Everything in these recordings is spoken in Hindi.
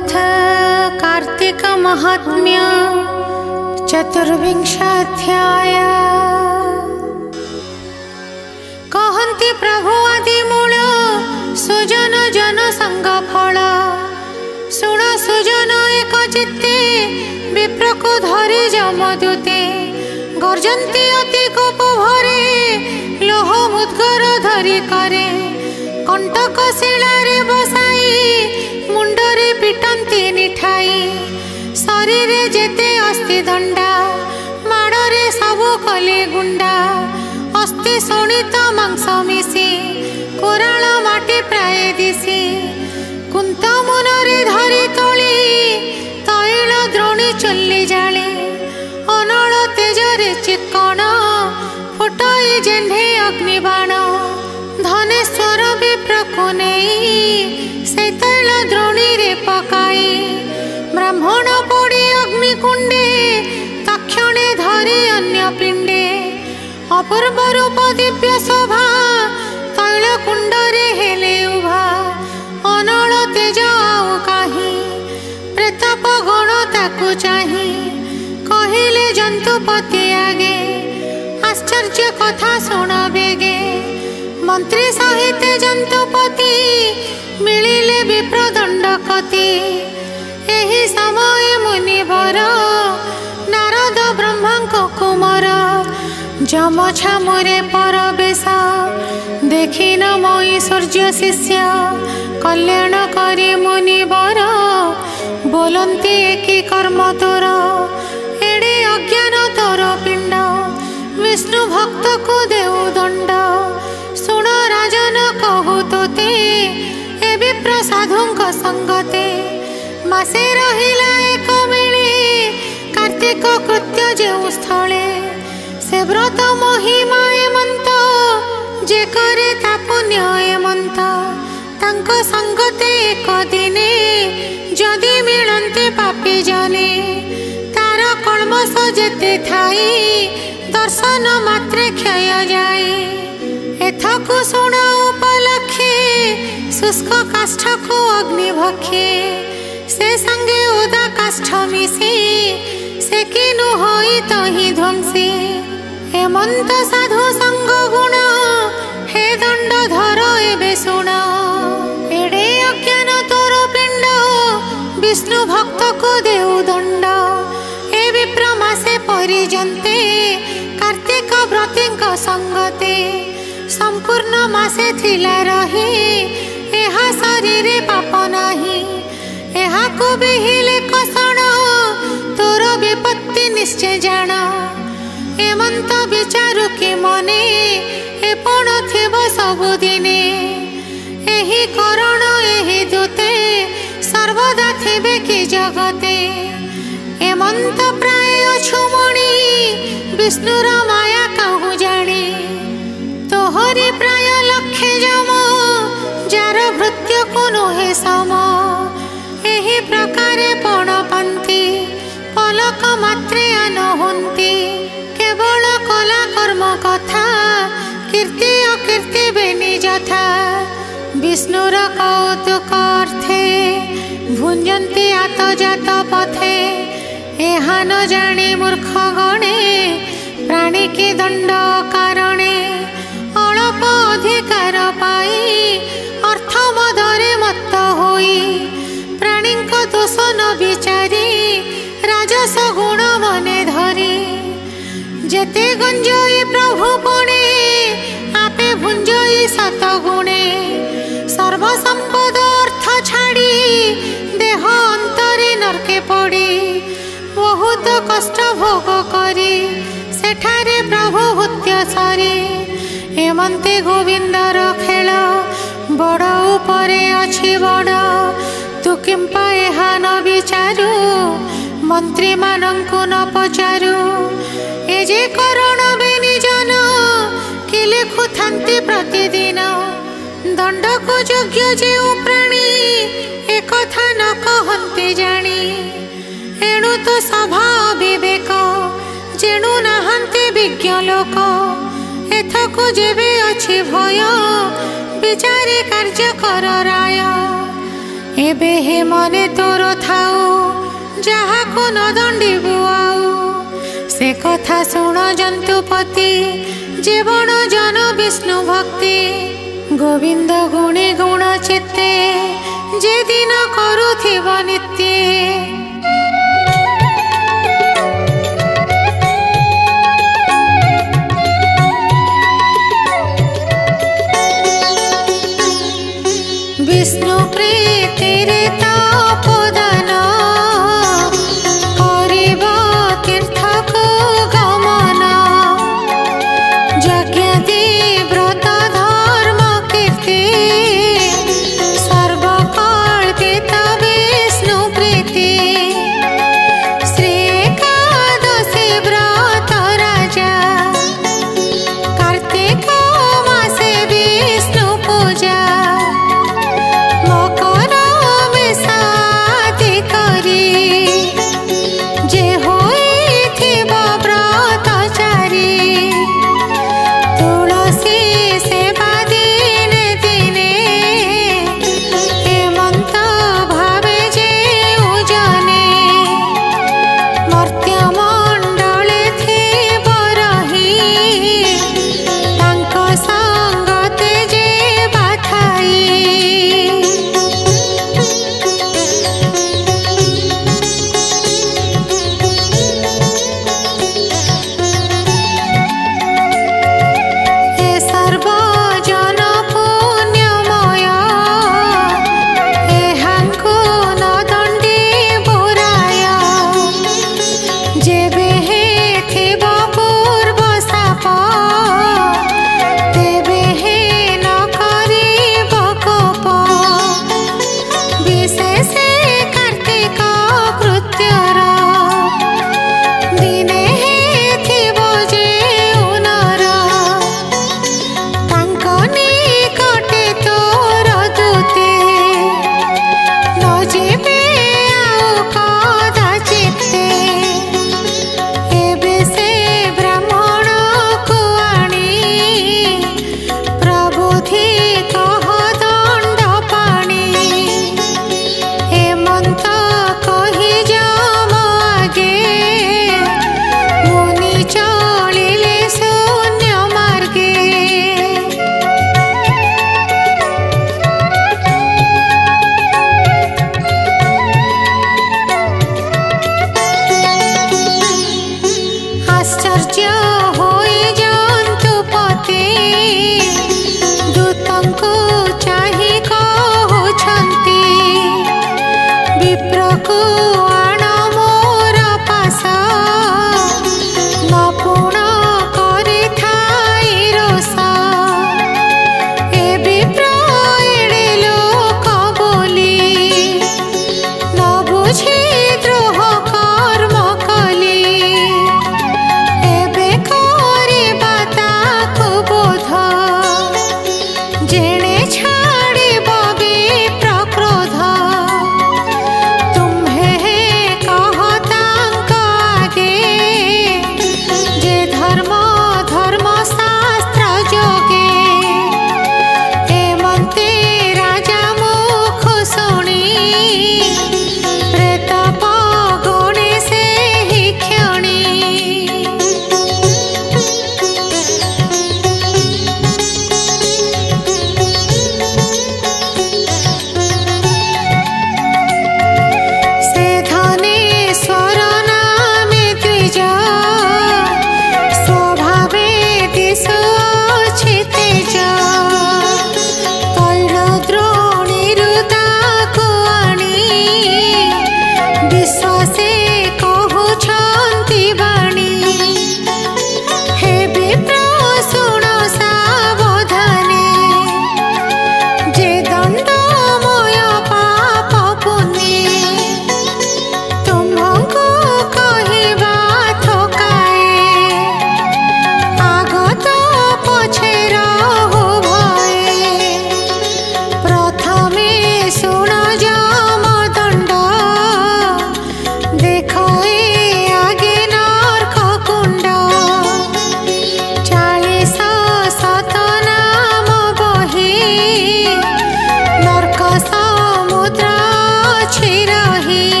अथ कार्तिक महात्म्य चतुर्विंशाध्याय। कहन्ति प्रभु आदि मूल सुजन जन संग फल। शुण सुजन एक चित्ते विप्र को धरि जमदूते। गर्जन्ति अति कोप भरे लोह मुद्गर धरि करे। कंटक शिलारे बसाई मुंडरे पिटन्ति निठाई। शरीर जेते अस्थि दंडा माड़े सबु कले गुंडा। अस्थि शोणित मांस मिशी कोराल माटी प्राय दिशी। कुंत मुनरे धरी तोली तैल द्रोणी चुल्ली जाली। अनल तेजरे चिक्कण फुटाई जेंढे अग्निबाण। धनेश्वर विप्रको नेई से तैल द्रोणी रे पकाई। ब्राह्मण पड़ी अग्निकुंडे तक्षणे धरी अन्य पिंडे। अपूर्व रूप दिव्य शोभा तैल कुंडरे हेले उभा। अनल तेज आउ काही प्रेताप गण ताकु चाही। कहिले जंतुपति आगे आश्चर्य कथा शुण बेगे। मंत्री सहित जंतुपति मिलिले विप्र दंडकति। एही समय मुनिवर नारद ब्रह्मा को कुमार। जम छामुरे परवेश देखिन मई सूर्य शिष्य। कल्याण करी मुनिवर बोलन्ति एकी कर्म तोर। एड़े अज्ञान तोर पिंड विष्णु भक्त को देउ दंड। शुण राजन कहु तोते ए विप्र साधुंक संगते। मासे रहिला एक मिले कार्तिक कृत्य जेउ स्थले। से व्रत महिमा एमंत जे करे ता पुण्य एमंत। तांक संगते एक दिने जदि मिलन्ते पापी जने। तार कल्मष जेते थाई दर्शन मात्रे क्षय जाए। एथकु शुण उपलक्षे शुष्क काष्ठ को अग्नि भक्षे। से संगे उदा काष्ठ मिशी से किनु होई तही ध्वंसी। हेमंत साधु संग गुण हे दंड धर एबे शुण। एड़े अज्ञान तोर पिंड विष्णु भक्त को देउ दंड। ए विप्र मासे परिजन्ते कार्तिक व्रतींक संगते। संपूर्ण मासे थिला रही एहा शरीरे पाप नाही। एहा को बिहिले कसण तोर विपत्ति निश्चय जान। एमंत विचारु के मने एपण थिब सबुदिने। एही करण एही दूते सर्वदा थिबे कि जगते। एमंत प्राय छुमणी विष्णुर माया कहूँ जानी। तोहरी प्राय लक्षे जम जार भृत्य को नुहे सम। एही प्रकारे पण पांति पलक मात्रे आनहुंती। केवल कला कर्म कथा कीर्ति अकीर्ति बेनि जथा। विष्णुर कौतुक अर्थे भुंजन्ति आतजात पथे। एहा न जानी मूर्ख गणे प्राणी के दंड कारणे। अल्प अधिकार पाई अर्थ मदरे मत्त होई। प्राणी को दोष न विचारी राजस गुण मने धरी। जेते गंजई प्रभु पुणे आपे भुंजई सत गुणे। सर्व संपद अर्थ छाड़ी देह अंतरे नरके पड़ी। बहुत कष्ट भोग करी सेठारे प्रभु हुत्य सरी। एमंते गोविंदर खेल बड़ उपरे अछि बड़। तू किंपा एहा न विचारू मंत्री मानंकु न पचारू। ए जे करण बेनि जन कि लिखुथांति प्रतिदिन। दंड को योग्य जेउ प्राणी ए कथा न कहन्ति जानी। एणु तो सभा विवेक जेणु नाहन्ति विज्ञ लोक। एथकु जेबे अछि भय विचारे कार्य कर राय। एबे हे मने तोर थाऊ जहा को न दंडिबु आऊ से कथा शुण जंतुपति जीवन जन विष्णु भक्ति गोविंद गुणी गुण चित्ते जे दिन करुथिब नित्य। विष्णु प्रीतिरे तपोदान करिब तीर्थक गमन यज्ञादि व्रत धर्म कीर्ति सर्वकल्पित विष्णु प्रीति श्री एकादशी व्रत राजा कार्तिक मासे विष्णु पूजा मकर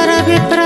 ईश्वर विप्र